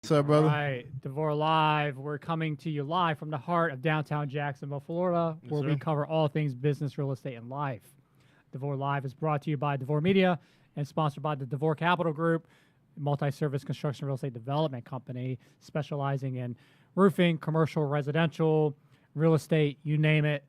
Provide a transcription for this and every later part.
What's up, brother? All right, DeVore Live. We're coming to you live from the heart of downtown Jacksonville, Florida, where we cover all things business, real estate, and life. DeVore Live is brought to you by DeVore Media and sponsored by the DeVore Capital Group, multi-service construction real estate development company specializing in roofing, commercial, residential, real estate, you name it.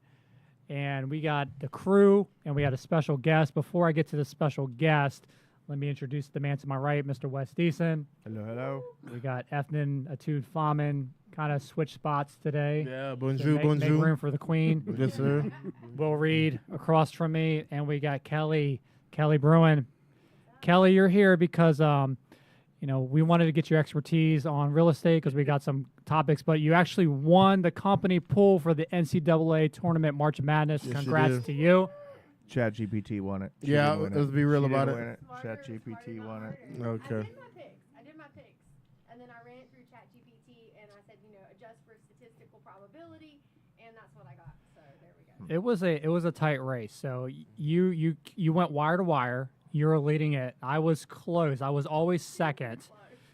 And we got the crew, and we had a special guest. Before I get to the special guest, let me introduce the man to my right, Mr. Wes Deason. Hello, hello. We got Ethnan Atud Faman, kind of switch spots today. Yeah, So bonjour, make bonjour. room for the queen. Yes, sir. Will Reed across from me, and we got Kelly Bruin. Kelly, you're here because we wanted to get your expertise on real estate because we got some topics, but you actually won the company pool for the NCAA tournament March Madness. Yes, Congrats to you. ChatGPT won it. She Yeah, didn't win let's be real She about didn't it. win ChatGPT won it. Okay. I did my picks, and then I ran it through ChatGPT, and I said, adjust for statistical probability, and that's what I got. So there we go. It was a tight race. So you went wire to wire. You were leading it. I was close. I was always second.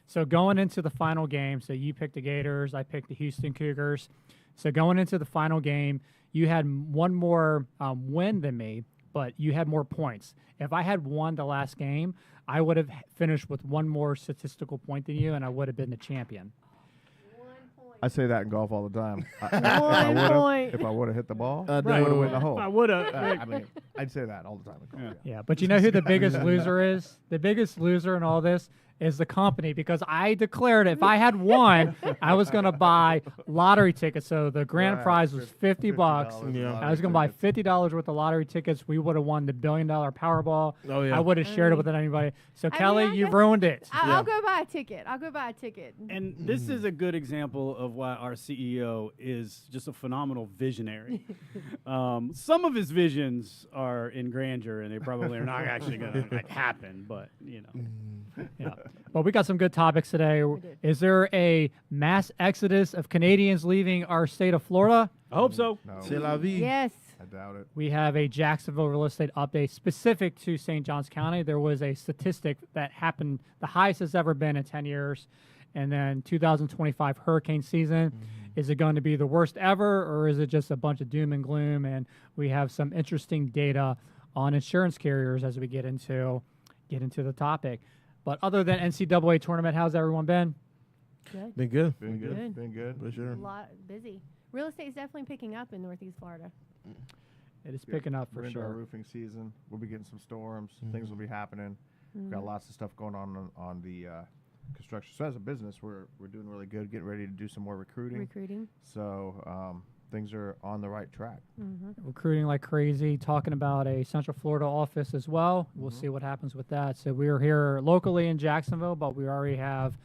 So going into the final game, so you picked the Gators, I picked the Houston Cougars. So going into the final game, you had one more win than me, but you had more points. If I had won the last game, I would have finished with one more statistical point than you, and I would have been the champion. 1 point. I say that in golf all the time. If I would have hit the ball, I would Right. have win the hole. I would have. I mean, I'd say that all the time in golf. Yeah, but you know who the biggest loser is? The biggest loser in all this is the company, because I declared if I had won, I was going to buy lottery tickets. So the grand Right. prize was $50. Yeah. I was going to buy $50 worth of lottery tickets. We would have won the $1 billion Powerball. Oh, yeah. I would have shared it with anybody. So I Kelly, mean, I you guess- ruined it. I'll go buy a ticket. I'll go buy a ticket. And this is a good example of why our CEO is just a phenomenal visionary. Some of his visions are in grandeur, and they probably are not actually going to happen. But Yeah. Well, we got some good topics today. did. Is there a mass exodus of Canadians leaving our state of Florida? I hope so. No, C'est la vie. Yes. I doubt it. We have a Jacksonville real estate update specific to St. Johns County. There was a statistic that happened, the highest has ever been in 10 years. And then 2025 hurricane season. Is it going to be the worst ever, or is it just a bunch of doom and gloom? And we have some interesting data on insurance carriers as we get into the topic. But other than NCAA tournament, how's everyone been? Good. Been good. Been good. Good. Been good. For sure. A lot busy. Real estate's definitely picking up in Northeast Florida. It is picking up We're for into our sure. roofing season. We'll be getting some storms. Things will be happening. We've got lots of stuff going on the construction. So as a business, we're doing really good. Getting ready to do some more recruiting. Recruiting. So things are on the right track. Recruiting like crazy, talking about a Central Florida office as well. We'll see what happens with that. So we are here locally in Jacksonville, but we already have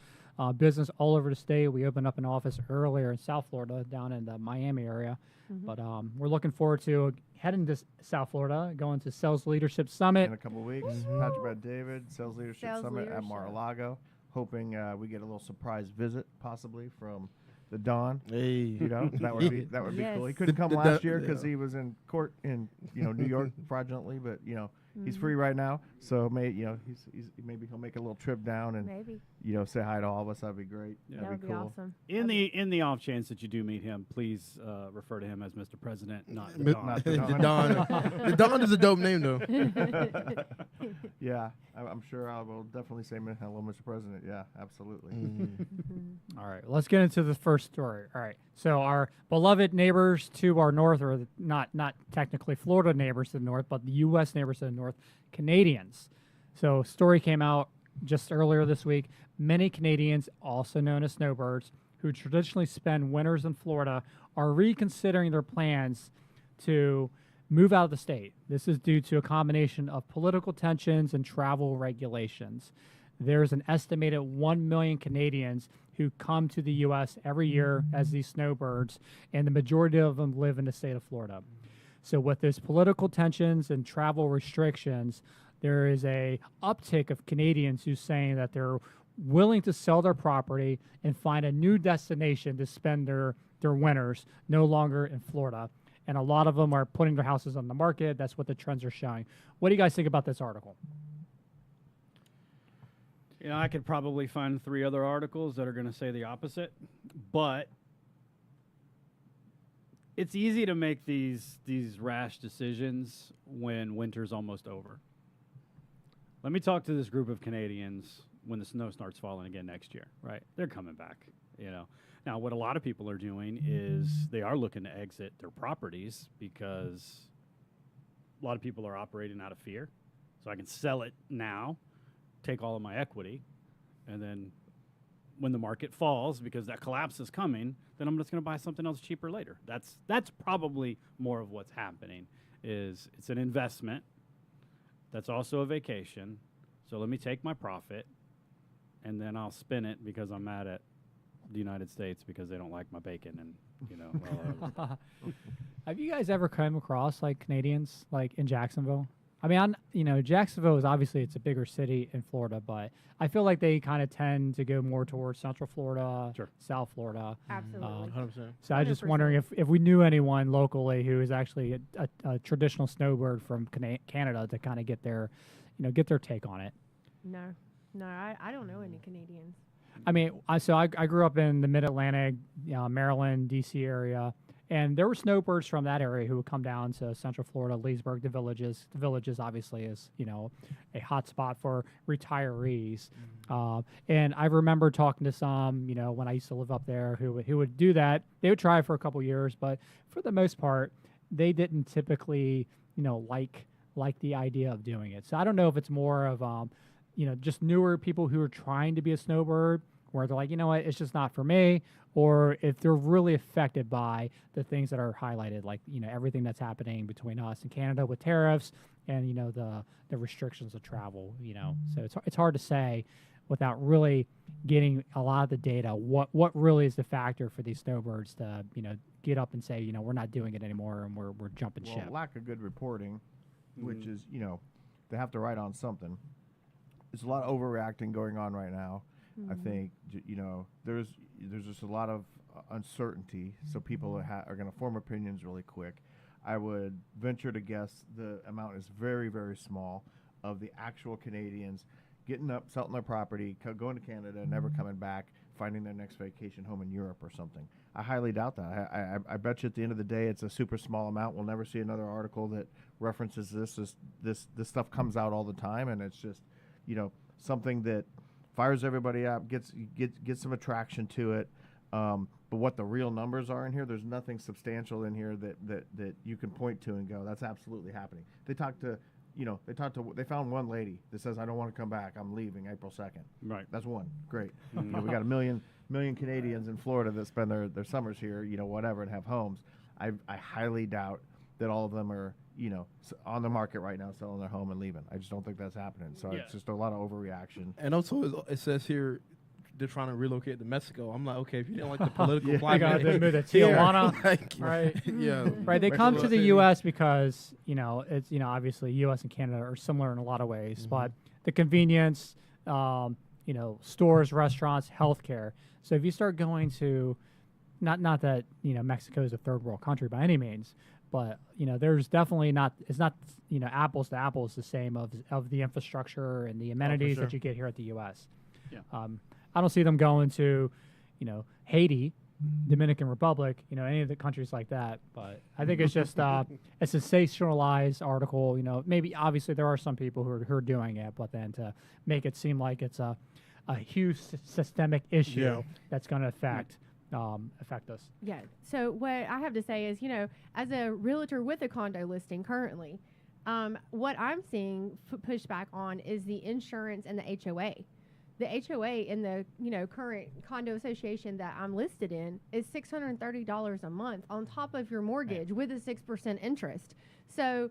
business all over the state. We opened up an office earlier in South Florida, down in the Miami area. But we're looking forward to heading to South Florida, going to Sales Leadership Summit. In a couple of weeks, Patrick Brad David, Sales Leadership Sales Summit at Leadership. Mar-a-Lago. Hoping we get a little surprise visit, possibly from the Don. Hey. You know, that would be Yes. cool. He couldn't come The last Don- year because he was in court in New York fraudulently, but he's free right now. So maybe he'll make a little trip down and Maybe. say hi to all of us. That'd be great. Yeah. That would That'd be cool. awesome. In the off chance that you do meet him, please refer to him as Mr. President, not the Mi- Don. Not the The Don. Don. The Don is a dope name though. Yeah, I'm sure I will definitely say hello, Mr. President. Yeah, absolutely. All right, let's get into the first story. All right, so our beloved neighbors to our north, or not technically Florida neighbors to the north, but the U.S. neighbors to the north, Canadians. So story came out just earlier this week. Many Canadians, also known as snowbirds, who traditionally spend winters in Florida, are reconsidering their plans to move out of the state. This is due to a combination of political tensions and travel regulations. There's an estimated 1 million Canadians who come to the U.S. every year as these snowbirds, and the majority of them live in the state of Florida. So with those political tensions and travel restrictions, there is a uptick of Canadians who's saying that they're willing to sell their property and find a new destination to spend their winters, no longer in Florida. And a lot of them are putting their houses on the market. That's what the trends are showing. What do you guys think about this article? I could probably find 3 other articles that are going to say the opposite, but it's easy to make these rash decisions when winter's almost over. Let me talk to this group of Canadians when the snow starts falling again next year, right? They're coming back, Now, what a lot of people are doing is they are looking to exit their properties because a lot of people are operating out of fear. So I can sell it now, take all of my equity, and then when the market falls, because that collapse is coming, then I'm just going to buy something else cheaper later. That's probably more of what's happening. Is it's an investment that's also a vacation. So let me take my profit, and then I'll spin it because I'm mad at the United States because they don't like my bacon and Have you guys ever come across like Canadians like in Jacksonville? I mean, Jacksonville is obviously it's a bigger city in Florida, but I feel like they kind of tend to go more towards Central Florida, Sure. South Florida. Absolutely. 100%. So I was just wondering if we knew anyone locally who is actually a traditional snowbird from Canada to kind of get their take on it. No, I don't know any Canadians. I mean, I grew up in the Mid-Atlantic, Maryland, D.C. area, and there were snowbirds from that area who would come down to Central Florida, Leesburg, the Villages. The Villages obviously is, a hot spot for retirees. And I remember talking to some, when I used to live up there who would do that. They would try it for a couple years, but for the most part, they didn't typically, like the idea of doing it. So I don't know if it's more of, just newer people who are trying to be a snowbird, where they're like, you know what, it's just not for me, or if they're really affected by the things that are highlighted, like, everything that's happening between us and Canada with tariffs and, the restrictions of travel, So it's hard to say without really getting a lot of the data, what really is the factor for these snowbirds to, get up and say, we're not doing it anymore and we're jumping ship. Lack of good reporting, which is, they have to write on something. There's a lot of overreacting going on right now. I think there's just a lot of uncertainty, so people are going to form opinions really quick. I would venture to guess the amount is very, very small of the actual Canadians getting up, selling their property, going to Canada, never coming back, finding their next vacation home in Europe or something. I highly doubt that. I bet you at the end of the day, it's a super small amount. We'll never see another article that references this. This stuff comes out all the time, and it's just something that fires everybody up, gets some attraction to it. But what the real numbers are in here, there's nothing substantial in here that you can point to and go, that's absolutely happening. They found one lady that says, I don't want to come back. I'm leaving April 2nd. Right. That's one. Great. We got a million Canadians in Florida that spend their summers here, whatever, and have homes. I highly doubt that all of them are, on the market right now selling their home and leaving. I just don't think that's happening. So Yeah. it's just a lot of overreaction. And also, it says here they're trying to relocate to Mexico. I'm like, okay, if you didn't like the political Yeah. They got climate, to move to here, Tijuana, like, right? yeah, Right, they Mexico come to the City. U.S. because it's obviously U.S. and Canada are similar in a lot of ways, but the convenience, stores, restaurants, healthcare. So if you start going to, not that Mexico is a third world country by any means, but there's definitely it's not apples to apples the same of the infrastructure and the amenities sure. that you get here at the U.S. Yeah. I don't see them going to, Haiti, Dominican Republic, any of the countries like that. But I think it's just a sensationalized article. Maybe obviously there are some people who are doing it, but then to make it seem like it's a huge systemic issue that's going to affect us. Yeah. So what I have to say is, as a realtor with a condo listing currently, what I'm seeing pushback on is the insurance and the HOA. The HOA in the current condo association that I'm listed in is $630 a month on top of your mortgage with a 6% interest. So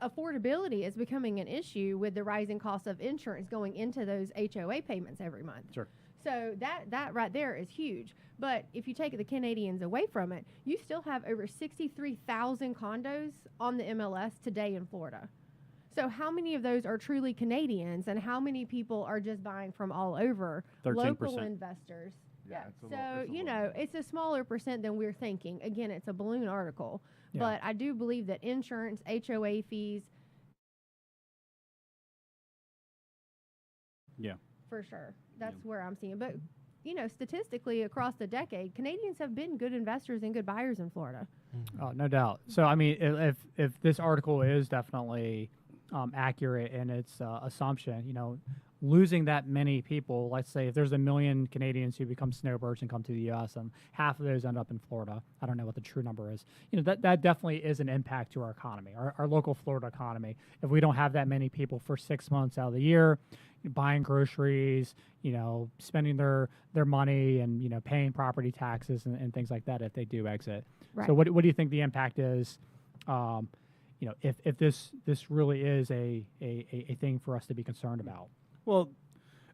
affordability is becoming an issue with the rising cost of insurance going into those HOA payments every month. Sure. So that right there is huge. But if you take the Canadians away from it, you still have over 63,000 condos on the MLS today in Florida. So how many of those are truly Canadians, and how many people are just buying from all over? 13%. Local investors. Yeah, Yeah. it's a So, little- it's a smaller percent than we're thinking. Again, it's a balloon article. Yeah. But I do believe that insurance, HOA fees, Yeah. for sure. That's where I'm seeing. But, statistically across the decade, Canadians have been good investors and good buyers in Florida. Oh, no doubt. So, I mean, if this article is definitely accurate in its assumption, losing that many people, let's say if there's 1 million Canadians who become snowbirds and come to the U.S. and half of those end up in Florida, I don't know what the true number is, that definitely is an impact to our economy, our local Florida economy. If we don't have that many people for 6 months out of the year, buying groceries, spending their money and, paying property taxes and things like that if they do exit. Right. So what do you think the impact is, if this really is a thing for us to be concerned about? Well,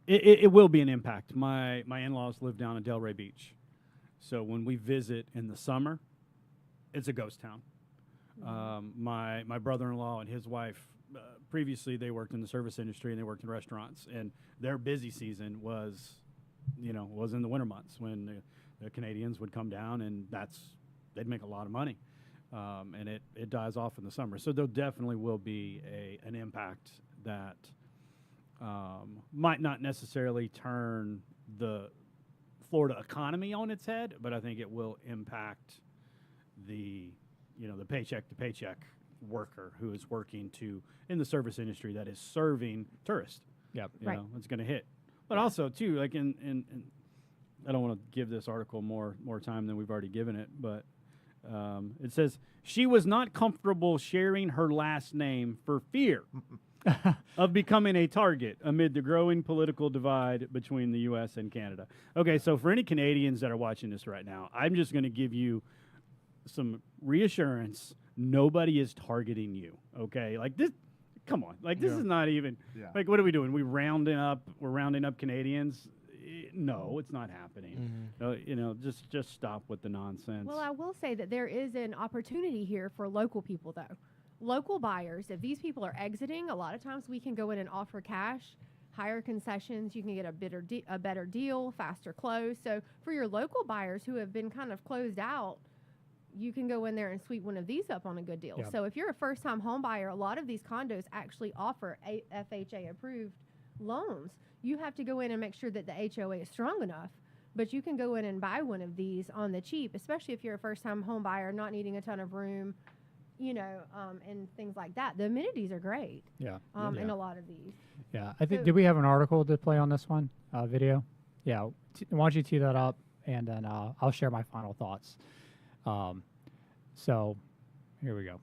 it will be an impact. My in-laws live down in Delray Beach, so when we visit in the summer, it's a ghost town. My brother-in-law and his wife, previously they worked in the service industry and they worked in restaurants, and their busy season was in the winter months when the Canadians would come down, and they'd make a lot of money, and it dies off in the summer. So there definitely will be an impact that might not necessarily turn the Florida economy on its head, but I think it will impact the paycheck to paycheck worker who is working in the service industry that is serving tourists. Yep. Right. It's going to hit. But also too, like in I don't want to give this article more time than we've already given it, but it says she was not comfortable sharing her last name for fear of becoming a target amid the growing political divide between the U.S. and Canada. Okay, so for any Canadians that are watching this right now, I'm just going to give you some reassurance. Nobody is targeting you, okay? Like this, come on. Like this is not even, like what are we doing? We're rounding up Canadians? No, it's not happening. Just stop with the nonsense. Well, I will say that there is an opportunity here for local people, though. Local buyers, if these people are exiting, a lot of times we can go in and offer cash, higher concessions. You can get a better deal, faster close. So for your local buyers who have been kind of closed out, you can go in there and sweep one of these up on a good deal. Yep. So if you're a first-time home buyer, a lot of these condos actually offer FHA-approved loans. You have to go in and make sure that the HOA is strong enough, but you can go in and buy one of these on the cheap, especially if you're a first-time home buyer, not needing a ton of room, and things like that. The amenities are great. Yeah. In a lot of these. Yeah. I think, So- did we have an article to play on this one, video? Yeah. Why don't you tee that up, and then I'll share my final thoughts. So here we go.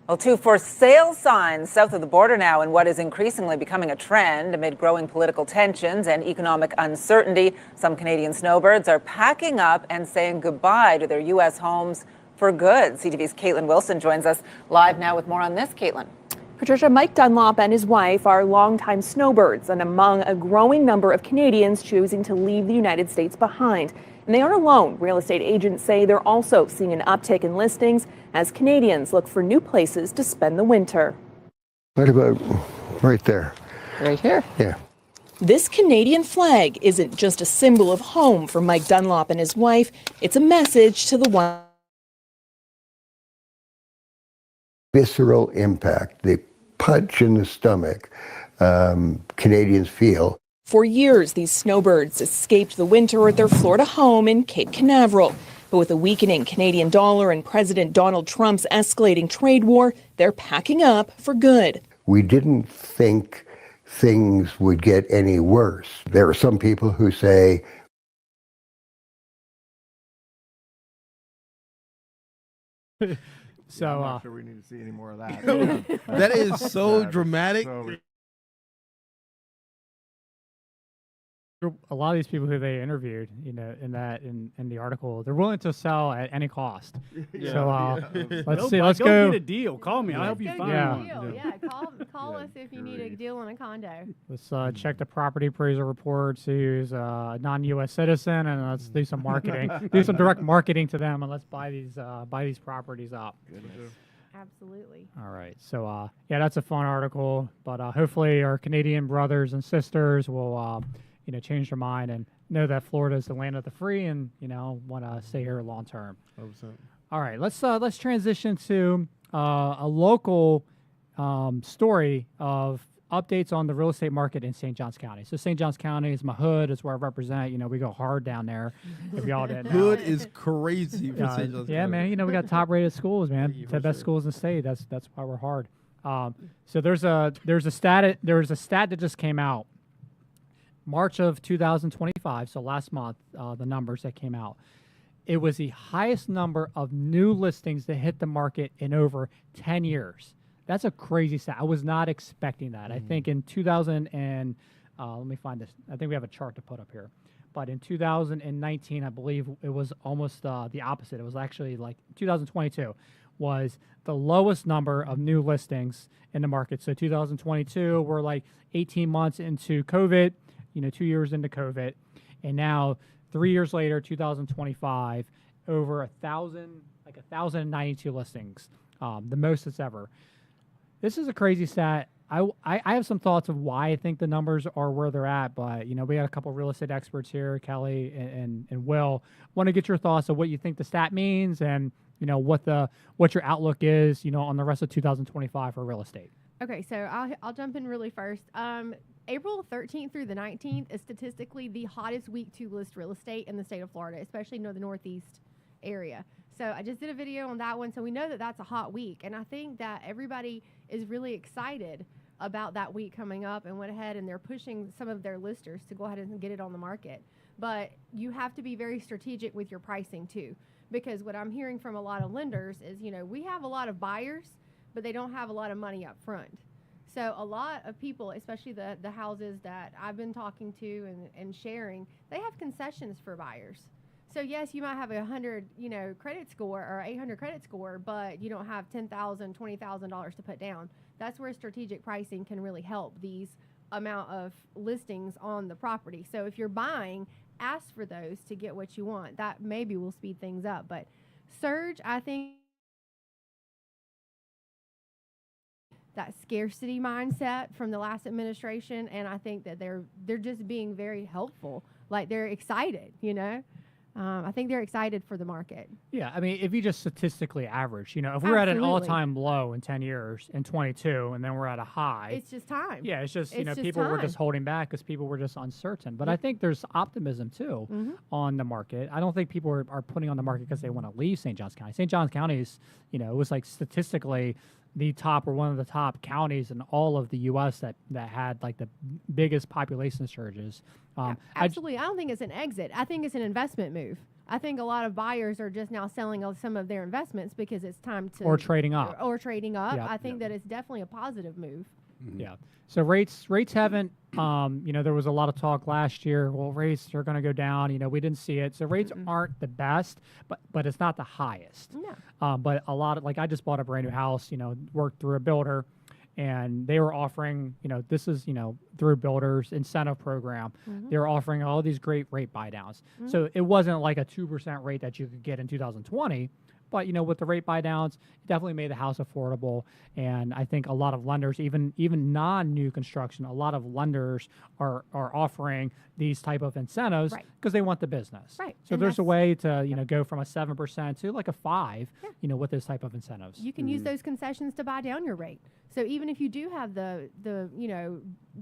Well, two for sale signs south of the border now in what is increasingly becoming a trend amid growing political tensions and economic uncertainty. Some Canadian snowbirds are packing up and saying goodbye to their U.S. homes for good. CTV's Caitlin Wilson joins us live now with more on this. Caitlin. Patricia, Mike Dunlop and his wife are longtime snowbirds and among a growing number of Canadians choosing to leave the United States behind. And they aren't alone. Real estate agents say they're also seeing an uptick in listings as Canadians look for new places to spend the winter. What about right there? Right here? Yeah. This Canadian flag isn't just a symbol of home for Mike Dunlop and his wife. It's a message to the one. Visceral impact, the punch in the stomach Canadians feel. For years, these snowbirds escaped the winter at their Florida home in Cape Canaveral. But with a weakening Canadian dollar and President Donald Trump's escalating trade war, they're packing up for good. We didn't think things would get any worse. There are some people who say, I'm not sure we need to see any more of that. That is so dramatic. A lot of these people who they interviewed, you know, in the article, they're willing to sell at any cost. Yeah. So let's Go see. Let's go go. get a deal. Call me. I'll help you Go find get a one. deal. Yeah, call us if you need a deal on a condo. Let's check the property appraiser report. See who's a non-U.S. citizen, and let's do some marketing. Do some direct marketing to them, and let's buy these properties up. Absolutely. All right. So yeah, that's a fun article. But hopefully, our Canadian brothers and sisters will change their mind and know that Florida is the land of the free, and want to stay here long term. 100%. All right. Let's transition to a local story of updates on the real estate market in St. Johns County. So St. Johns County is my hood. It's where I represent. We go hard down there. If y'all didn't know. Hood is crazy for St. John's Yeah, County. man. We got top rated schools, man. Yeah, for The best sure. schools in the state. That's why we're hard. So there's a stat that just came out. March of 2025, so last month, the numbers that came out. It was the highest number of new listings that hit the market in over 10 years. That's a crazy stat. I was not expecting that. I think in 2000 and let me find this. I think we have a chart to put up here. But in 2019, I believe it was almost the opposite. It was actually like 2022 was the lowest number of new listings in the market. So 2022, we're like 18 months into COVID. 2 years into COVID, and now 3 years later, 2025, over 1,092 listings, the most it's ever. This is a crazy stat. I have some thoughts of why I think the numbers are where they're at, but we got a couple of real estate experts here, Kelly and Will. Want to get your thoughts of what you think the stat means, and what your outlook is, on the rest of 2025 for real estate. Okay, so I'll jump in really first. April 13th through the 19th is statistically the hottest week to list real estate in the state of Florida, especially the Northeast area. So I just did a video on that one, so we know that that's a hot week, and I think that everybody is really excited about that week coming up and went ahead and they're pushing some of their listers to go ahead and get it on the market. But you have to be very strategic with your pricing too, because what I'm hearing from a lot of lenders is, we have a lot of buyers, but they don't have a lot of money up front. So a lot of people, especially the houses that I've been talking to and sharing, they have concessions for buyers. So yes, you might have a 100, credit score or 800 credit score, but you don't have $10,000, $20,000 to put down. That's where strategic pricing can really help these amount of listings on the property. So if you're buying, ask for those to get what you want. That maybe will speed things up. But surge, I think, that scarcity mindset from the last administration, and I think that they're just being very helpful. Like they're excited, I think they're excited for the market. Yeah, I mean, if you just statistically average, if we're at an all-time low in 10 years in 22, and then we're at a high, it's just time. Yeah, it's just It's just people were time. just holding back because people were just uncertain. But I think there's optimism too on the market. I don't think people are putting on the market because they want to leave St. Johns County. St. Johns County is, it was like statistically the top or one of the top counties in all of the U.S. that had like the biggest population surges. Absolutely. I don't think it's an exit. I think it's an investment move. I think a lot of buyers are just now selling some of their investments because it's time to... Or trading up. Or trading up. Yep. I think that it's definitely a positive move. Yeah. So rates haven't, there was a lot of talk last year. Well, rates are going to go down. We didn't see it. So rates aren't the best, but it's not the highest. No. But a lot of, like I just bought a brand new house, worked through a builder, and they were offering, this is, through builders incentive program. They were offering all these great rate buy downs. So it wasn't like a 2% rate that you could get in 2020. But with the rate buy downs, it definitely made the house affordable. And I think a lot of lenders, even non-new construction, a lot of lenders are offering these type of incentives because they want the business. Right. So And there's a that's- way to go from a 7% to like a 5%, with this type of incentives. You can use those concessions to buy down your rate. So even if you do have the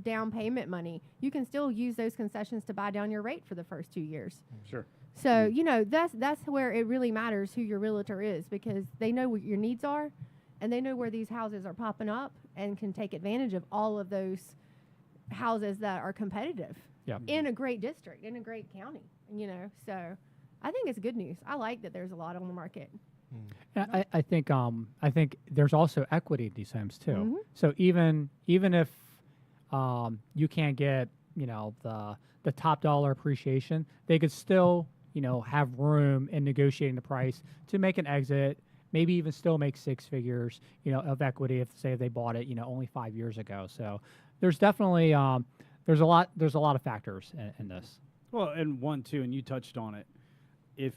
down payment money, you can still use those concessions to buy down your rate for the first 2 years. Sure. So, that's where it really matters who your realtor is, because they know what your needs are and they know where these houses are popping up and can take advantage of all of those houses that are competitive in a great district, in a great county, So I think it's good news. I like that there's a lot on the market. And I think there's also equity in these homes too. So even if you can't get the top dollar appreciation, they could still have room in negotiating the price to make an exit, maybe even still make 6 figures of equity if say they bought it only 5 years ago. So there's definitely there's a lot of factors in this. Well, and one too, and you touched on it. If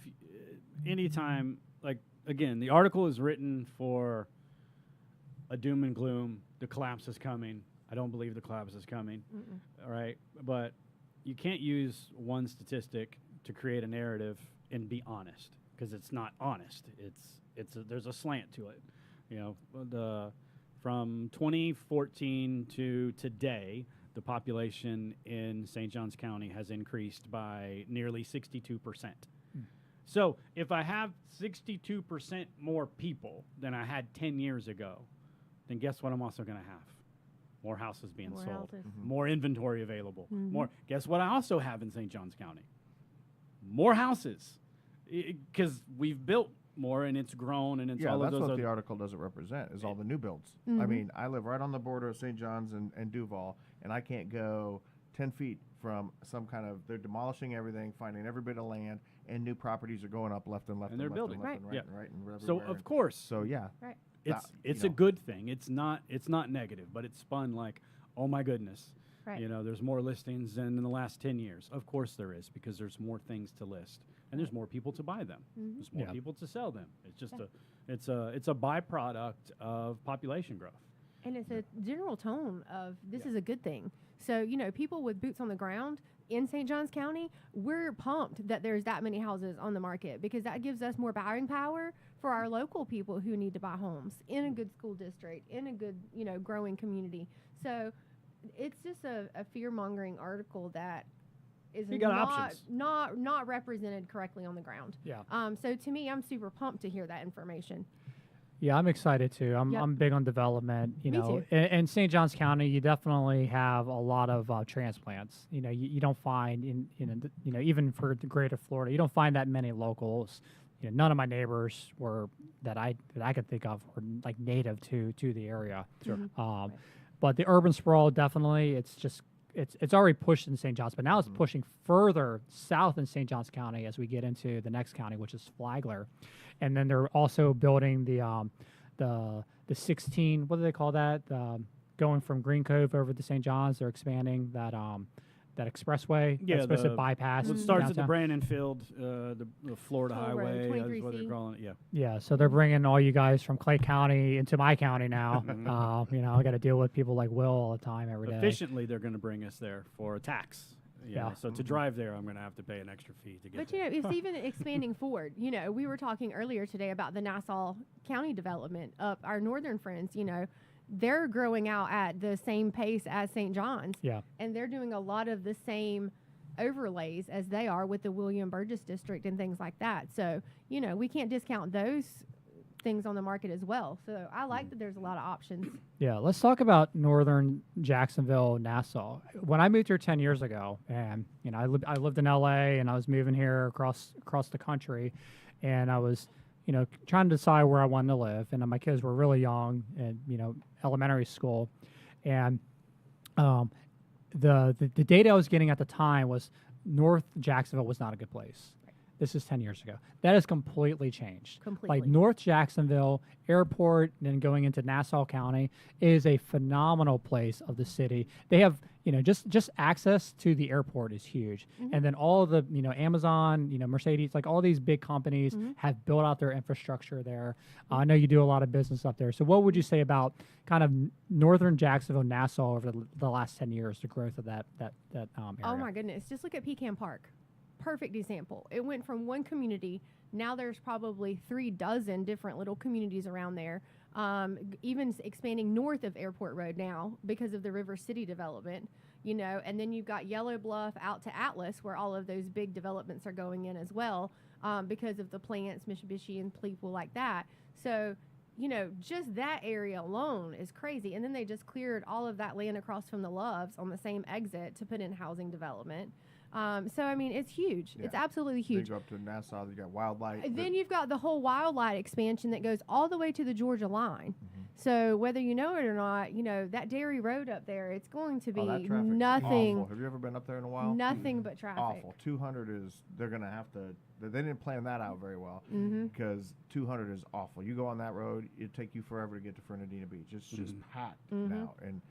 anytime, like again, the article is written for a doom and gloom. The collapse is coming. I don't believe the collapse is coming. All right, but you can't use one statistic to create a narrative and be honest, because it's not honest. There's a slant to it. From 2014 to today, the population in St. Johns County has increased by nearly 62%. So if I have 62% more people than I had 10 years ago, then guess what I'm also going to have? More houses being More sold, houses. more inventory available, more. Guess what I also have in St. Johns County? More houses, because we've built more and it's grown and it's all of that's those. what the article doesn't represent is all the new builds. I mean, I live right on the border of St. John's and Duval, and I can't go 10 feet from some kind of, they're demolishing everything, finding every bit of land, and new properties are going up left and left And they're left building. and left Right. and right and right and everywhere. So of course, So yeah, Right. it's you a know. good thing. It's not negative, but it's spun like, oh my goodness, Right. there's more listings than in the last 10 years. Of course there is, because there's more things to list and there's more people to buy them. There's more people to sell them. It's just it's a byproduct of population growth. And it's a general tone of this is a good thing. So, people with boots on the ground in St. Johns County, we're pumped that there's that many houses on the market, because that gives us more buying power for our local people who need to buy homes in a good school district, in a good, growing community. So it's just a fear-mongering article that is You got options. not represented correctly on the ground. Yeah. So to me, I'm super pumped to hear that information. Yeah, I'm excited too. Yep. I'm big on development. Me too. In St. Johns County, you definitely have a lot of transplants. You don't find even for the greater Florida, you don't find that many locals. None of my neighbors that I could think of were like native to the area. Sure. But the urban sprawl definitely, it's already pushed in St. Johns, but now it's pushing further south in St. Johns County as we get into the next county, which is Flagler. And then they're also building the 16, what do they call that? Going from Green Cove over to St. Johns, they're expanding that expressway. Yeah, that's supposed the- to bypass. It starts at the downtown. Brandon Field, the Florida Toll road, Highway, is 23C. what they're calling it. Yeah. Yeah, so they're bringing all you guys from Clay County into my county now. I got to deal with people like Will all the time every day. Efficiently, they're going to bring us there for a tax. Yeah. So to drive there, I'm going to have to pay an extra fee to get But there. it's even expanding forward. We were talking earlier today about the Nassau County development up our northern friends. They're growing out at the same pace as St. John's. Yeah. And they're doing a lot of the same overlays as they are with the William Burgess district and things like that. So, we can't discount those things on the market as well. So I like that there's a lot of options. Yeah, let's talk about northern Jacksonville, Nassau. When I moved here 10 years ago, and I lived in LA, and I was moving here across the country, and I was trying to decide where I wanted to live, and my kids were really young, and elementary school, and the data I was getting at the time was North Jacksonville was not a good place. This is 10 years ago. That has completely changed. Completely. Like North Jacksonville Airport and then going into Nassau County is a phenomenal place of the city. They have, just access to the airport is huge. And then all of the, Amazon, Mercedes, like all these big companies have built out their infrastructure there. I know you do a lot of business up there. So what would you say about kind of northern Jacksonville, Nassau over the last 10 years, the growth of that area? Oh my goodness. Just look at Pecan Park. Perfect example. It went from one community. Now there's probably 36 different little communities around there. Even expanding north of Airport Road now because of the River City development, and then you've got Yellow Bluff out to Atlas where all of those big developments are going in as well because of the plants, Mitsubishi and people like that. So, just that area alone is crazy. And then they just cleared all of that land across from the Loves on the same exit to put in housing development. So, I mean, it's huge. Yeah. It's absolutely huge. Then you go up to Nassau, you got Wildlight. Then you've got the whole Wildlight expansion that goes all the way to the Georgia line. So whether you know it or not, that Dairy Road up there, it's going to be nothing. Awful. Have you ever been up there in a while? Nothing but traffic. Awful. 200 is, they're going to have to, they didn't plan that out very well because 200 is awful. You go on that road, it'd take you forever to get to Fernandina Beach. It's just packed now. And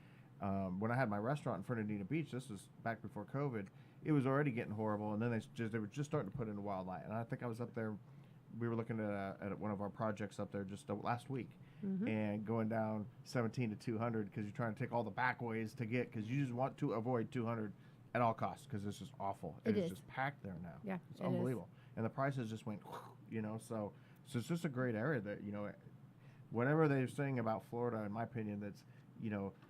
when I had my restaurant in Fernandina Beach, this was back before COVID, it was already getting horrible, and then they were just starting to put in a Wildlight. And I think I was up there, we were looking at one of our projects up there just last week, and going down 17 to 200 because you're trying to take all the back ways to get, because you just want to avoid 200 at all costs because it's just awful. It's just packed there now. Yeah, it's unbelievable. And the prices just went, so it's just a great area that, whatever they're saying about Florida, in my opinion, that's,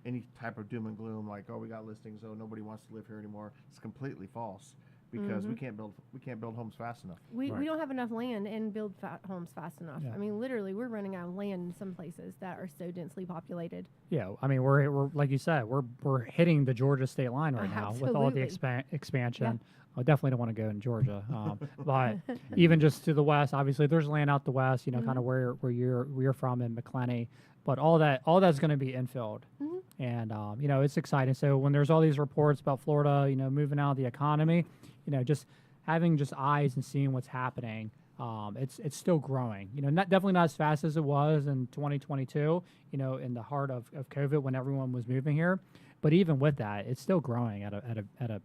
any type of doom and gloom, like, oh, we got listings, oh, nobody wants to live here anymore. It's completely false because we can't build homes fast enough. We don't have enough land and build homes fast enough. Yeah. I mean, literally, we're running out of land in some places that are so densely populated. Yeah, I mean, we're like you said, we're hitting the Georgia state line right now with all the expansion. Yeah. I definitely don't want to go in Georgia, but even just to the west, obviously, there's land out the west. Kind of where you're from in McClenny. But all that's going to be infilled, and it's exciting. So when there's all these reports about Florida, moving out of the economy, just having just eyes and seeing what's happening, it's still growing. Definitely not as fast as it was in 2022. In the heart of COVID when everyone was moving here, but even with that, it's still growing at a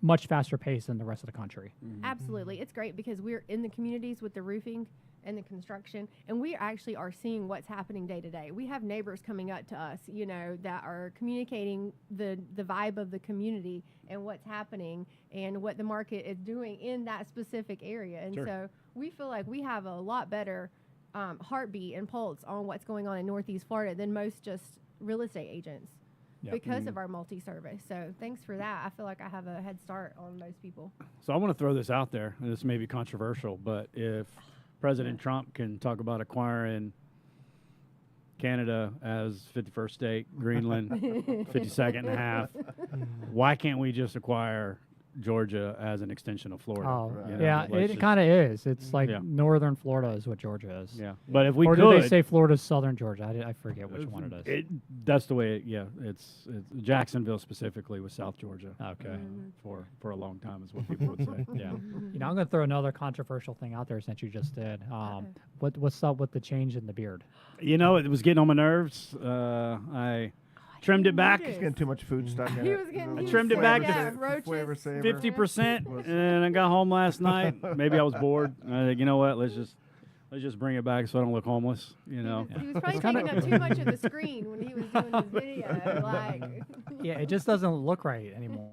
much faster pace than the rest of the country. Absolutely, it's great because we're in the communities with the roofing and the construction, and we actually are seeing what's happening day to day. We have neighbors coming up to us, that are communicating the vibe of the community and what's happening and what the market is doing in that specific area. And so we feel like we have a lot better heartbeat and pulse on what's going on in Northeast Florida than most just real estate agents because of our multi-service. So thanks for that. I feel like I have a head start on most people. So I want to throw this out there, and this may be controversial, but if President Trump can talk about acquiring Canada as 51st state, Greenland 52nd and a half, why can't we just acquire Georgia as an extension of Florida? Oh, yeah, it kind of is. It's like northern Florida is what Georgia is. Yeah, but if we or could, do they say Florida's southern Georgia? I forget which one it is. That's the way. It's Jacksonville specifically with South Georgia. Okay, for a long time is what people would say. Yeah, I'm going to throw another controversial thing out there since you just did. What's up with the change in the beard? It was getting on my nerves. I trimmed it back. He's getting too much food stuck in it. I trimmed it back to 50%, and I got home last night. Maybe I was bored. I think, you know what? Let's just bring it back so I don't look homeless. He was probably taking up too much of the screen when he was doing his video. Yeah, it just doesn't look right anymore.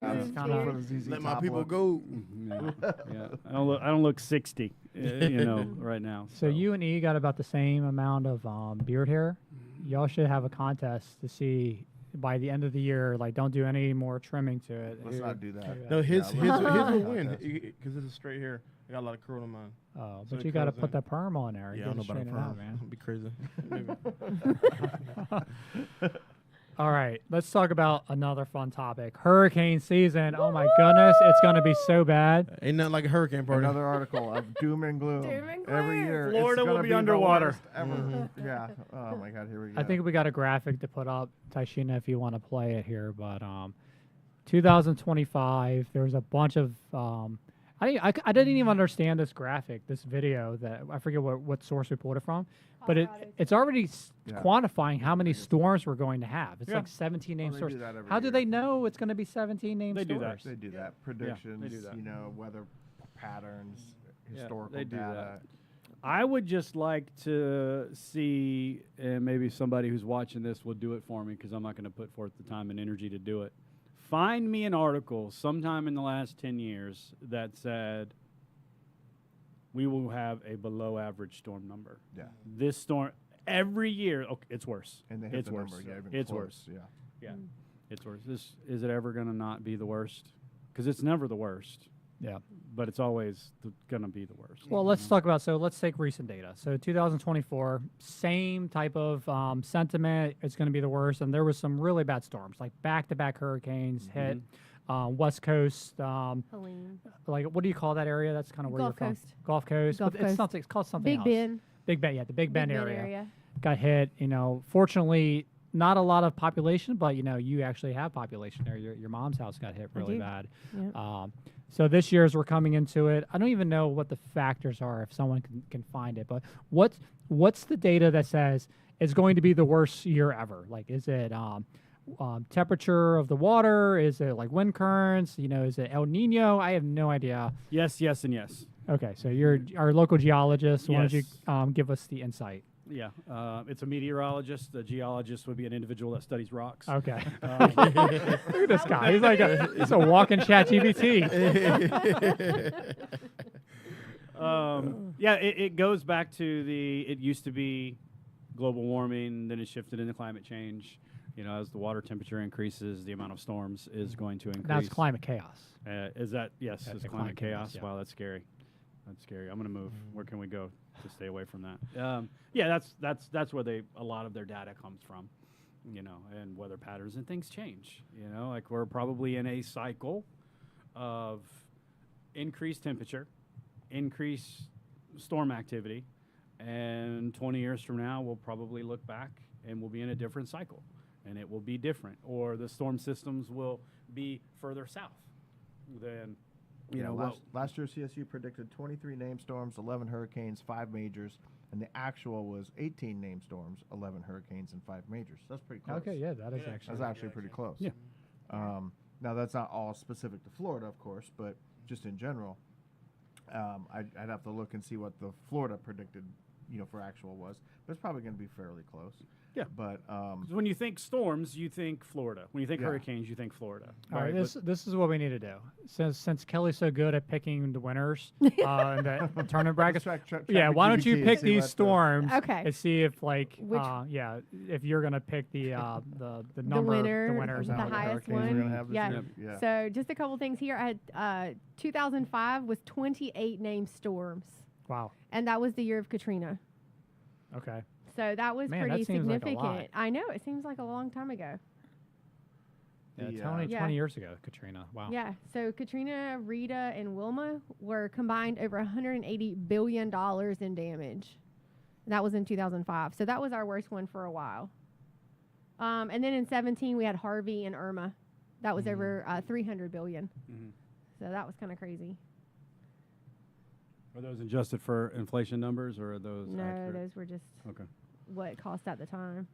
Let my people go. Yeah. I don't look 60, right now. So you and E got about the same amount of beard hair. Y'all should have a contest to see by the end of the year. Like, don't do any more trimming to it. Let's not do that. No, his will win because this is straight hair. I got a lot of curl in mine. Oh, So but it you got to curls put in. the perm on there. Yeah, I You don't know gotta about a straighten it out, perm. It'd be crazy. Maybe. All right, let's talk about another fun topic. Hurricane season. Oh my goodness, it's going to be so bad. Ain't nothing like a hurricane party. Another article of doom and gloom. Doom and Every gloom. year. Florida it's will gonna be the underwater. worst ever. Yeah. Oh my God. Here we go. I think we got a graphic to put up, Taishina, if you want to play it here. But 2025, there was a bunch of I didn't even understand this graphic, this video that I forget what source we pulled it from, but it's already quantifying how many storms we're going to have. It's like 17 named they storms. do that every How do year. they know it's going to be 17 named They do storms? that. They do that. Predictions. do that. You know, weather patterns, Yeah, historical they do data. that. I would just like to see, and maybe somebody who's watching this will do it for me because I'm not going to put forth the time and energy to do it. Find me an article sometime in the last 10 years that said we will have a below average storm number. Yeah. This storm, every year, okay, it's worse. And they hit it's the worse. number. Yeah, even It's close. worse. Yeah. Yeah, it's worse. Is it ever going to not be the worst? Because it's never the worst. Yeah. But it's always going to be the worst. Well, let's talk about, so let's take recent data. So 2024, same type of sentiment. It's going to be the worst. And there was some really bad storms, like back-to-back hurricanes hit West Coast. Helene. Like, what do you call that area? That's kind of where Gulf you're Coast. from. Gulf Coast. Gulf but it's Coast. something. It's called something Big else. Ben. Big Bend. Yeah, the Big Bend Big Ben area got hit. You know, fortunately, not a lot of population, but you know, you actually have population there. Your mom's house got hit really do. bad. Yep. So this year, as we're coming into it, I don't even know what the factors are if someone can find it. But what's the data that says it's going to be the worst year ever? Like, is it temperature of the water? Is it like wind currents? You know, is it El Nino? I have no idea. Yes, yes, and yes. Okay, so you're our local geologist. Why don't you Yes. give us the insight? Yeah, it's a meteorologist. The geologist would be an individual that studies rocks. Okay. Look at this guy. He's a walking chat GPT. Yeah, it goes back to it used to be global warming, then it shifted into climate change. You know, as the water temperature increases, the amount of storms is going to increase. That's climate chaos. Is that, yes, That's is the climate chaos? yeah. Wow, that's scary. That's scary. I'm going to move. Where can we go to stay away from that? Yeah, that's where a lot of their data comes from, you know, and weather patterns and things change. You know, like we're probably in a cycle of increased temperature, increased storm activity, and 20 years from now, we'll probably look back and we'll be in a different cycle, and it will be different, or the storm systems will be further south than. You know, last year CSU predicted 23 named storms, 11 hurricanes, 5 majors, and the actual was 18 named storms, 11 hurricanes, and 5 majors. That's pretty close. Okay, yeah, that is actually. That's actually pretty close. Yeah. Now that's not all specific to Florida, of course, but just in general, I'd have to look and see what the Florida predicted, you know, for actual was. But it's probably going to be fairly close. Yeah. But 'Cause when you think storms, you think Florida. When you think Yeah. hurricanes, you think Florida. All right, But this is what we need to do. Since Kelly's so good at picking the winners in the tournament brackets, check yeah. Why don't you GPT pick and see these what the- storms? Okay. And see if like Which- if you're gonna pick the number the winner, the winners the and all the highest hurricanes we're one. gonna have this Yeah. year? Yeah. So just a couple things here. I had 2005 was 28 named storms, Wow. and that was the year of Katrina. Okay. So that was Man, that pretty seems like a significant. lot. I know, it seems like a long time ago. Yeah, The, 20 Yeah. 20 years ago, Katrina. Wow. Yeah. So Katrina, Rita, and Wilma were combined over $180 billion in damage. That was in 2005. So that was our worst one for a while. And then in 17 we had Harvey and Irma. That was over 300 billion. Mhm. So that was kind of crazy. Are those adjusted for inflation numbers, or are those No, accurate? those were just Okay. what it cost at the time.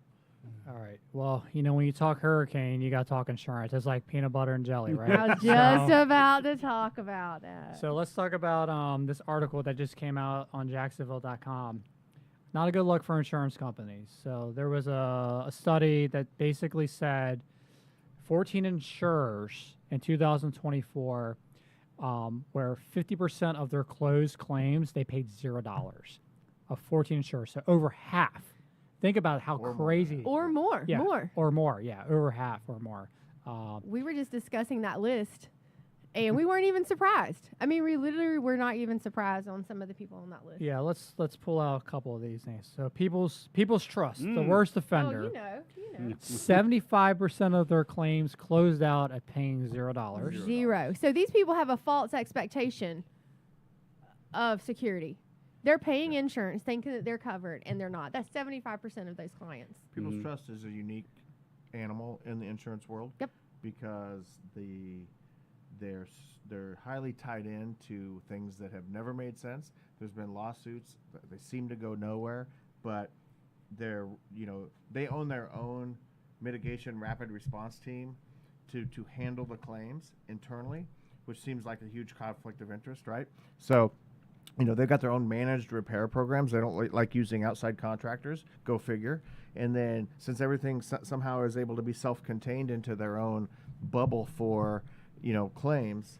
All right. Well, you know, when you talk hurricane, you got to talk insurance. It's like peanut butter and jelly, right? I was just about to talk about that. So let's talk about this article that just came out on Jacksonville.com. Not a good look for insurance companies. So there was a study that basically said 14 insurers in 2024, where 50% of their closed claims, they paid $0 of 14 insurers. So over half. Think about how Or more. crazy. or more, yeah, more. Or more, yeah, over half or more. We were just discussing that list And we weren't even surprised. I mean, we literally were not even surprised on some of the people on that list. Yeah, let's pull out a couple of these names. So people's trust, the worst Oh, offender. you know. 75% of their claims closed out at paying $0. Zero. So these people have a false expectation of security. They're paying insurance thinking that they're covered, and they're not. That's 75% of those clients. People's trust is a unique animal in the insurance world. Yep. Because they're highly tied into things that have never made sense. There's been lawsuits. They seem to go nowhere, but they own their own mitigation rapid response team to handle the claims internally, which seems like a huge conflict of interest, right? So, they've got their own managed repair programs. They don't like using outside contractors. Go figure. And then since everything somehow is able to be self-contained into their own bubble for, claims,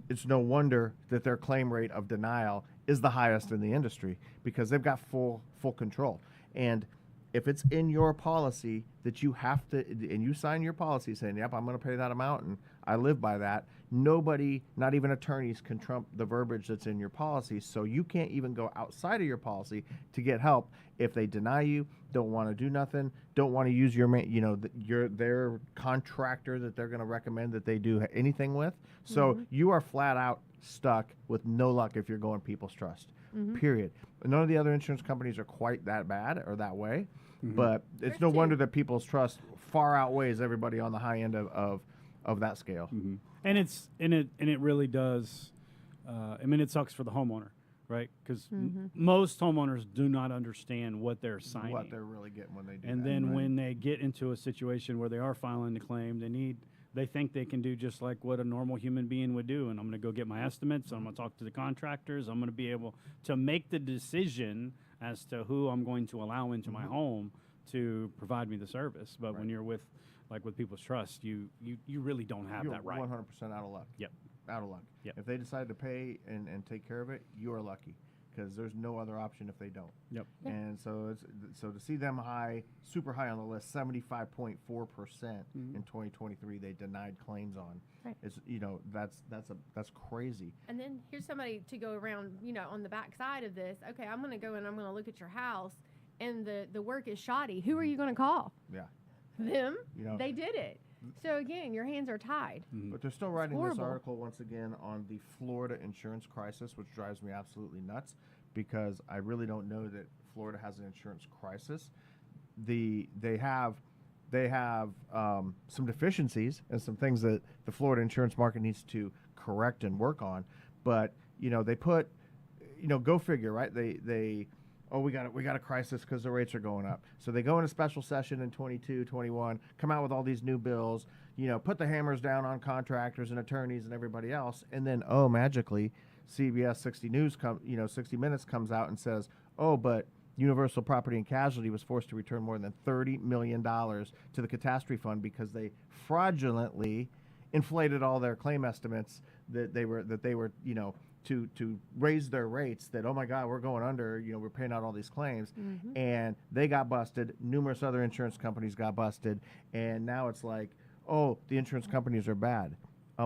it's no wonder that their claim rate of denial is the highest in the industry because they've got full control. And if it's in your policy that you have to, and you sign your policy saying, yep, I'm going to pay that amount and I live by that, nobody, not even attorneys, can trump the verbiage that's in your policy. So you can't even go outside of your policy to get help if they deny you, don't want to do nothing, don't want to use their contractor that they're going to recommend that they do anything with. So you are flat out stuck with no luck if you're going people's trust. Period. None of the other insurance companies are quite that bad or that way, but it's no wonder that people's trust far outweighs everybody on the high end of that scale. And it really does. It sucks for the homeowner, right? Because most homeowners do not understand what they're signing, what they're really getting when they do. And that, then right? when they get into a situation where they are filing the claim, they think they can do just like what a normal human being would do. And I'm going to go get my estimates. I'm going to talk to the contractors. I'm going to be able to make the decision as to who I'm going to allow into my home to provide me the service. But when you're with people's trust, you really don't have You're that right. 100% out of luck. Yep. Out of luck. Yep. If they decide to pay and take care of it, you are lucky because there's no other option if they don't. Yep. And so to see them super high on the list, 75.4% in 2023 they denied claims on. Right. It's that's crazy. And then here's somebody to go around, on the back side of this. Okay, I'm going to go and I'm going to look at your house, and the work is shoddy. Who are you going to call? Yeah. Them. They did it. So again, your hands are tied. But they're still writing this horrible. article once again on the Florida insurance crisis, which drives me absolutely nuts because I really don't know that Florida has an insurance crisis. They have some deficiencies and some things that the Florida insurance market needs to correct and work on. But they put, go figure, right? We got a crisis because the rates are going up. So they go into special session in 22, 21, come out with all these new bills, put the hammers down on contractors and attorneys and everybody else, and then magically, CBS 60 Minutes comes out and says, but Universal Property and Casualty was forced to return more than $30 million to the catastrophe fund because they fraudulently inflated all their claim estimates that they were to raise their rates that, oh my God, we're going under, we're paying out all these claims. And they got busted. Numerous other insurance companies got busted. And now it's like, the insurance companies are bad.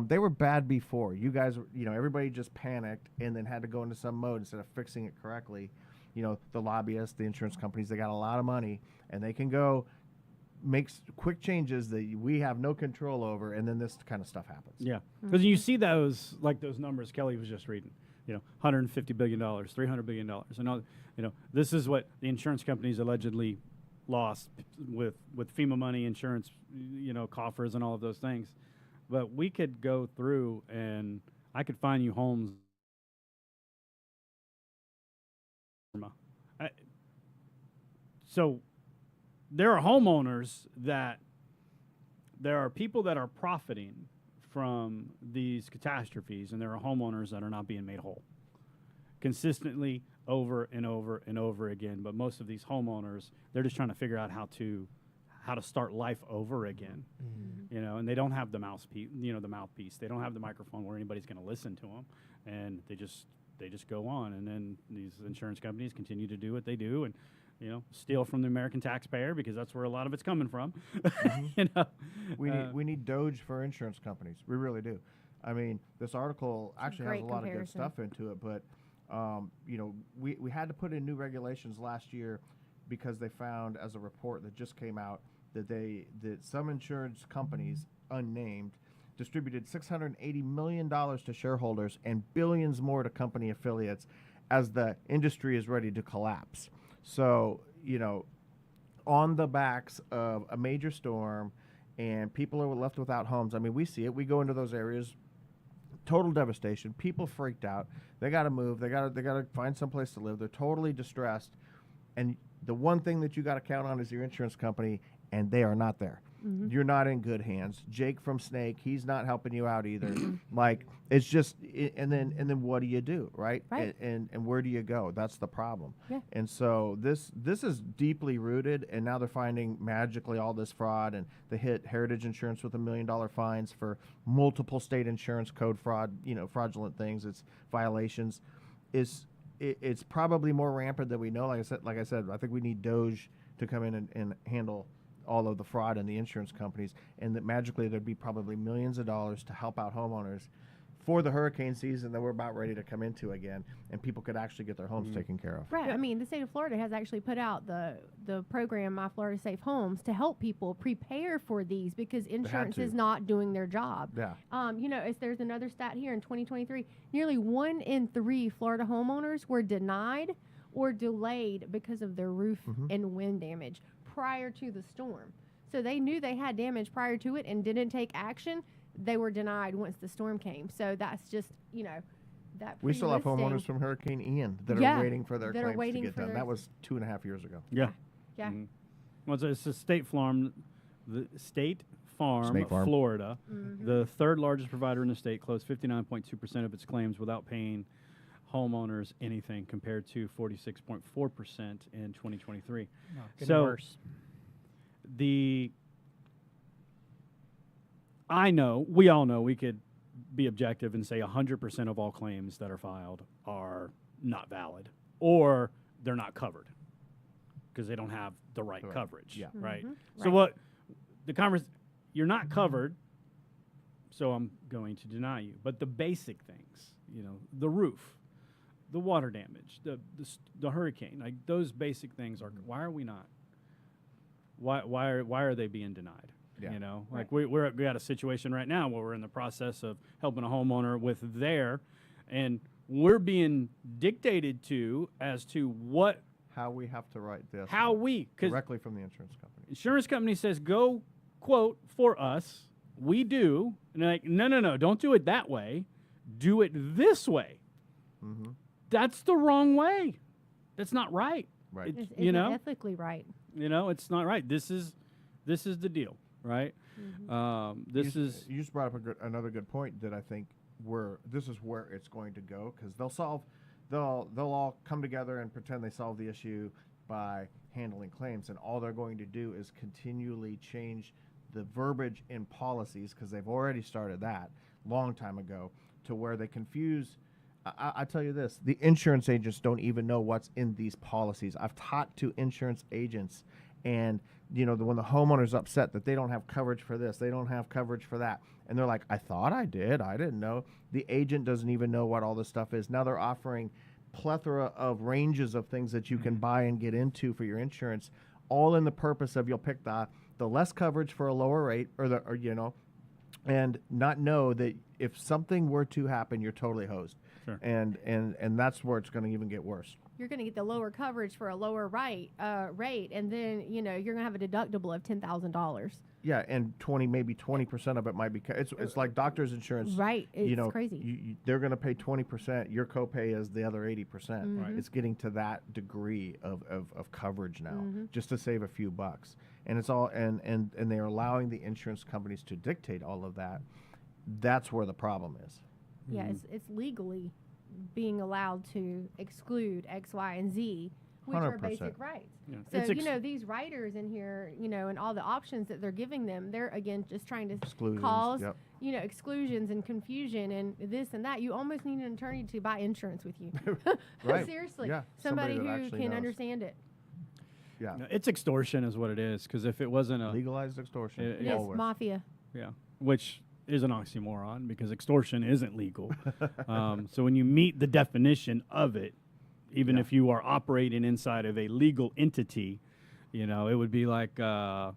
They were bad before. You guys, everybody just panicked and then had to go into some mode instead of fixing it correctly. The lobbyists, the insurance companies, they got a lot of money and they can go make quick changes that we have no control over, and then this kind of stuff happens. Yeah, because you see those numbers Kelly was just reading. $150 billion, $300 billion, and all. This is what the insurance companies allegedly lost with FEMA money, insurance, coffers, and all of those things. But we could go through, and I could find you homes. So there are homeowners there are people that are profiting from these catastrophes, and there are homeowners that are not being made whole consistently over and over and over again. But most of these homeowners, they're just trying to figure out how to start life over again, and they don't have the mouthpiece. They don't have the microphone where anybody's going to listen to them, and they just go on. And then these insurance companies continue to do what they do, and steal from the American taxpayer because that's where a lot of it's coming from. We need Doge for insurance companies. We really do. I mean, this article actually has great a lot of good comparison. stuff into it, but you know, we had to put in new regulations last year because they found, as a report that just came out, that some insurance companies, unnamed, distributed $680 million to shareholders and billions more to company affiliates as the industry is ready to collapse. So, you know, on the backs of a major storm and people are left without homes. I mean, we see it. We go into those areas, total devastation. People freaked out. They got to move. They got to find some place to live. They're totally distressed. And the one thing that you got to count on is your insurance company, and they are not there. Mm-hmm. You're not in good hands. Jake from Snake, he's not helping you out either. Like, it's just, and then what do you do, right? Right. And where do you go? That's the problem. Yeah. And so this is deeply rooted, and now they're finding magically all this fraud, and they hit Heritage Insurance with $1 million fines for multiple state insurance code fraud, you know, fraudulent things. It's violations. It's probably more rampant than we know. Like I said, I think we need Doge to come in and handle all of the fraud in the insurance companies, and that magically there'd be probably millions of dollars to help out homeowners for the hurricane season that we're about ready to come into again, and people could actually get their homes taken care of. Right. I mean, the state of Florida has actually put out the program, My Florida Safe Homes, to help people prepare for these because insurance to. is not doing their job. Yeah. You know, there's another stat here in 2023. Nearly 1 in 3 Florida homeowners were denied or delayed because of their roof and wind damage prior to the storm. So they knew they had damage prior to it and didn't take action. They were denied once the storm came. So that's just, you know, that We still have pre-listing- homeowners from Hurricane Ian that Yeah, are waiting for their that are claims to waiting get for done. their- That was 2.5 years ago. Yeah. Yeah. Well, it's a State Farm, the State Farm, Snake Farm. Florida, Mm-hmm. the third largest provider in the state, closed 59.2% of its claims without paying homeowners anything, compared to 46.4% in 2023. Getting So worse. we all know we could be objective and say 100% of all claims that are filed are not valid or they're not covered because they don't have the right Correct. coverage. Yeah. Right. Mhm. So Right. what the you're not covered, so I'm going to deny you. But the basic things, you know, the roof, the water damage, the hurricane, like those basic things are. Why are we not? Why are they being denied? Yeah. You know, like we got a situation right now where we're in the process of helping a homeowner with and we're being dictated to as to How we have to write this. because directly from the insurance company. insurance company says go quote for us. We do, and they're like, no, don't do it that way. Do it this way. Mm-hmm. That's the wrong way. That's not right. Right. It's You know? ethically right. You know, it's not right. This is the deal, right? You just brought up another good point that I think this is where it's going to go, because they'll all come together and pretend they solve the issue by handling claims, and all they're going to do is continually change the verbiage in policies, because they've already started that long time ago, to where they confuse. I tell you this, the insurance agents don't even know what's in these policies. I've talked to insurance agents, and you know, when the homeowner's upset that they don't have coverage for this, they don't have coverage for that, and they're like, I thought I did, I didn't know. The agent doesn't even know what all this stuff is. Now they're offering plethora of ranges of things that you can buy and get into for your insurance, all in the purpose of you'll pick the less coverage for a lower rate, or you know, and not know that if something were to happen, you're totally hosed. Sure. And that's where it's going to even get worse. You're going to get the lower coverage for a lower rate, and then you're going to have a deductible of $10,000. Yeah, and maybe 20% of it might be. It's like doctor's insurance. Right. It's crazy. They're going to pay 20%. Your copay is the other 80%. Right. It's getting to that degree of coverage now, just to save a few bucks. And it's all and they're allowing the insurance companies to dictate all of that. That's where the problem is. Yeah, it's legally being allowed to exclude X, Y, and Z, which are 100%. basic rights. Yeah. So, It's these writers in here, and all the options that they're giving them, they're, again, just trying to Exclusions, cause, yep. Exclusions and confusion and this and that. You almost need an attorney to buy insurance with you. Right. Seriously. Yeah. Somebody Somebody that who actually can knows. understand it. Yeah. No, it's extortion is what it is, because if it wasn't a Legalized extortion. It- Yes, always. mafia. yeah, which is an oxymoron because extortion isn't legal. So when you meet the definition of it, even if you are operating inside of a legal entity, you know, it would be like, you know,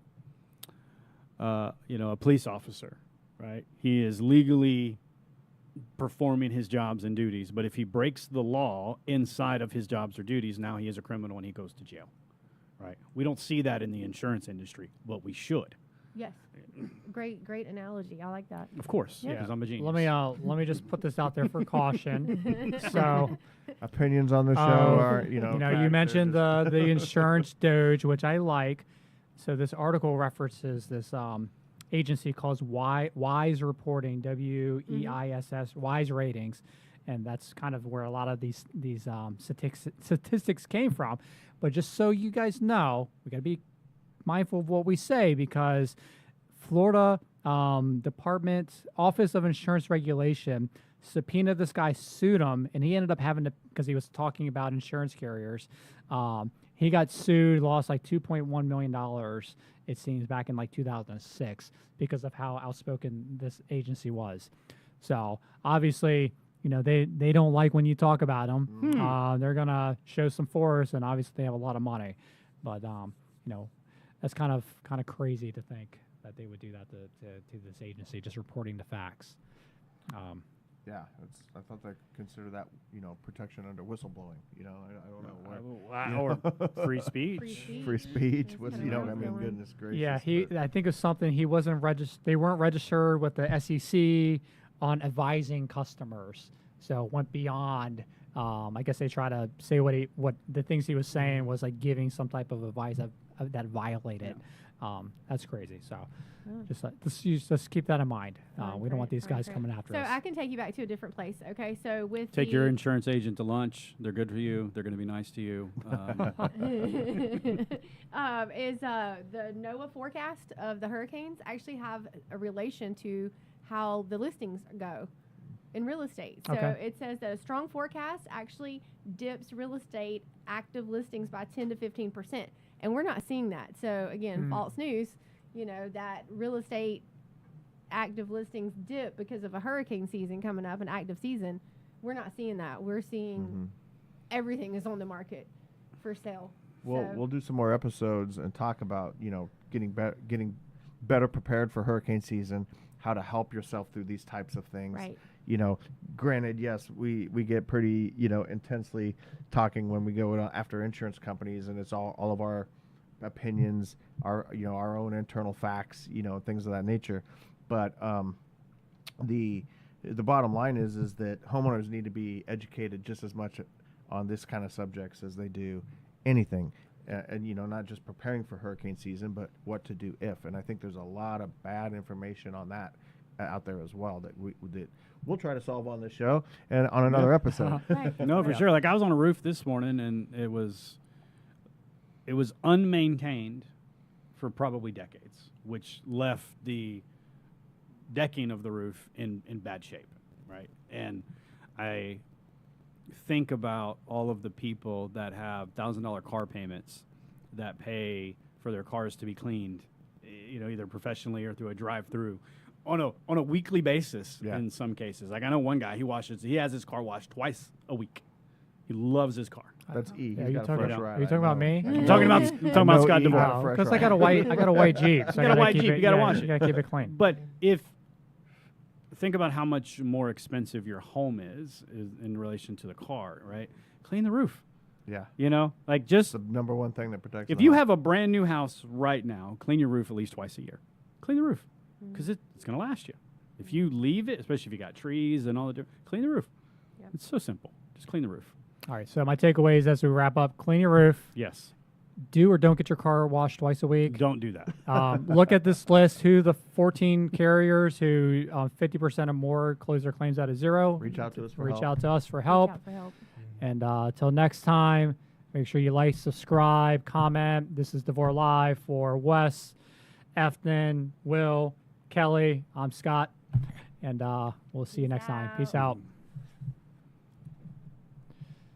a police officer, right? He is legally performing his jobs and duties, but if he breaks the law inside of his jobs or duties, now he is a criminal and he goes to jail, right? We don't see that in the insurance industry, but we should. Yes. Great analogy. I like that. Of course, Yeah. because I'm a genius. Let me just put this out there for caution. So, Opinions on the show are, you know, you mentioned the insurance doge, which I like. So this article references this agency called Wise Reporting, WEISS, Wise Ratings, and that's kind of where a lot of these statistics came from. But just so you guys know, we got to be mindful of what we say, because Florida Department Office of Insurance Regulation subpoenaed this guy, sued him, and he ended up having to, because he was talking about insurance carriers. He got sued, lost like $2.1 million, it seems, back in like 2006 because of how outspoken this agency was. So obviously, you know, they don't like when you talk about them. They're going to show some force, and obviously they have a lot of money. But, you know, that's kind of crazy to think that they would do that to this agency, just reporting the facts. Yeah, I thought they consider that, you know, protection under whistleblowing. You know, I don't know where. Or free speech. Free speech. That's What's, kinda you know, where I it's mean, going. goodness gracious. Yeah, I think it's something he wasn't registered. They weren't registered with the SEC on advising customers, so it went beyond. I guess they try to say what the things he was saying was like giving some type of advice that violated. That's crazy. So just keep that in mind. We don't want these guys coming after us. So I can take you back to a different place. Okay, so with Take your insurance agent to lunch. They're good for you. They're going to be nice to you. is the NOAA forecast of the hurricanes actually have a relation to how the listings go in real estate. So it says that a strong forecast actually dips real estate active listings by 10 to 15%. And we're not seeing that. So again, false news, you know, that real estate active listings dip because of a hurricane season coming up, an active season. We're not seeing that. We're seeing everything is on the market for sale. We'll do some more episodes and talk about, you know, getting better prepared for hurricane season, how to help yourself through these types of things. Right. You know, granted, yes, we get pretty, you know, intensely talking when we go after insurance companies, and it's all of our opinions, our, you know, our own internal facts, you know, things of that nature. But the bottom line is that homeowners need to be educated just as much on this kind of subjects as they do anything. And, you know, not just preparing for hurricane season, but what to do if. And I think there's a lot of bad information on that out there as well that we'll try to solve on this show and on another episode. No, for sure. Like, I was on a roof this morning, and it was unmaintained for probably decades, which left the decking of the roof in bad shape, right? And I think about all of the people that have $1,000 car payments that pay for their cars to be cleaned, you know, either professionally or through a drive-through on a weekly basis in some cases. Like, I know one guy, he has his car washed twice a week. He loves his car. That's E. Are He's you got a talking fresh about, ride. are you talking about me? I'm talking about Scott DeVore. Because I got a white Jeep. So You got a white Jeep, you gotta wash it. You gotta keep it clean. But think about how much more expensive your home is in relation to the car, right? Clean the roof. Yeah. You know, like, just It's the number one thing that protects if the you home. have a brand new house right now, clean your roof at least twice a year. Clean the roof, because it's going to last you. If you leave it, especially if you got trees and all the different, clean the roof. Yep. It's so simple. Just clean the roof. All right. So my takeaways as we wrap up: clean your roof. Yes. Do or don't get your car washed twice a week. Don't do that. Look at this list. Who the 14 carriers who 50% or more close their claims out of zero. Reach out to us for Reach help. out to us for help. Reach out for help. And till next time, make sure you like, subscribe, comment. This is DeVore Live for Wes, Efton, Will, Kelly. I'm Scott. And we'll see you next time. Peace out.